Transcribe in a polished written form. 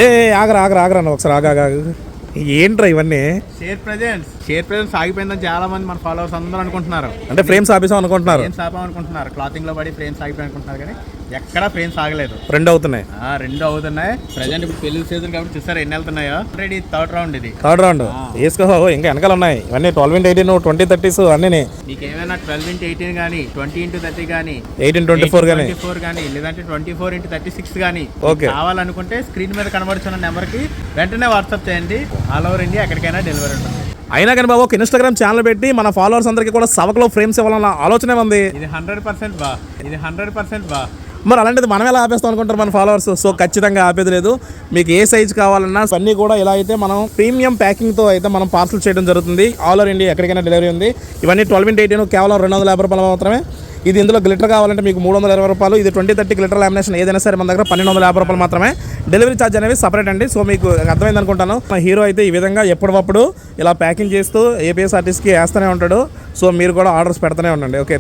ఏ ఆగరా ఆగరా ఆగరా ఒకసారి ఆగా ఏంట్రా ఇవన్నీ? షేర్ ప్రెజెన్స్ ఆగిపోయిందని చాలా మంది మన ఫాలోవర్స్ అందరూ అనుకుంటున్నారు. అంటే ఫ్రేమ్స్ ఆపేసాం అనుకుంటున్నారు, ఫ్రేమ్స్ ఆపామనుకుంటున్నారు. క్లాతింగ్ లో పడి ఫ్రేమ్స్ ఆగిపోయి అనుకుంటున్నారు, కానీ ఎక్కడా ఫ్రేమ్స్ ఆగలేదు. రెండు అవుతున్నాయి. ప్రజెంట్ ఇప్పుడు పెళ్లి సీజన్ కాబట్టి చూసారు ఎన్ని వెళ్తున్నాయో. ఆల్రెడీ థర్డ్ రౌండ్ వేసుకో. ఇంకా వెనకాల ఉన్నాయి ఇవన్నీ 12x18 20x30 అన్నీ. మీకు ఏమైనా 12x18 కానీ 20x30 కానీ 18x24 కానీ లేదంటే 24x36 కానీ ఓకే కావాలనుకుంటే స్క్రీన్ మీద కనబడుతున్న నెంబర్ కి వెంటనే వాట్సాప్ చేయండి. ఆల్ ఓవర్ ఇండియా ఎక్కడికైనా డెలివరీ ఉంటుంది. అయినా కానీ బాబు ఒక ఇన్స్టాగ్రామ్ ఛానల్ పెట్టి మన ఫాలోవర్స్ అందరికీ కూడా సవకలో ఫ్రేమ్స్ ఇవ్వాలన్న ఆలోచనే ఉంది. ఇది 100% బా. మరి అలాంటిది మనం ఎలా ఆపేస్తాం అనుకుంటారు మన ఫాలోవర్స్? సో ఖచ్చితంగా ఆపేది లేదు. మీకు ఏ సైజ్ కావాలన్నా అన్నీ కూడా ఇలా అయితే మనం ప్రీమియం ప్యాకింగ్తో అయితే మనం పార్సల్ చేయడం జరుగుతుంది. ఆల్ ఓవర్ ఇండియా ఎక్కడికైనా డెలివరీ ఉంది. ఇవన్నీ 12x18 కేవలం 250 రూపాయలు మాత్రమే. ఇది ఇందులో గ్లిటర్ కావాలంటే మీకు 320 రూపాయలు. ఇది 20-30 గ్లిటర్ లామినేషన్ ఏదైనా సరే మన దగ్గర 1250 రూపాయలు మాత్రమే. డెలివరీ ఛార్జ్ అనేవి సపరేట్ అండి. సో మీకు అర్థమైంది అనుకుంటాను. మా హీరో అయితే ఈ విధంగా ఎప్పటికప్పుడు ఇలా ప్యాకింగ్ చేస్తూ ఏపీఎస్ఆర్టీసీకి వేస్తూనే ఉంటాడు. సో మీరు కూడా ఆర్డర్స్ పెడుతూనే ఉండండి. ఓకే.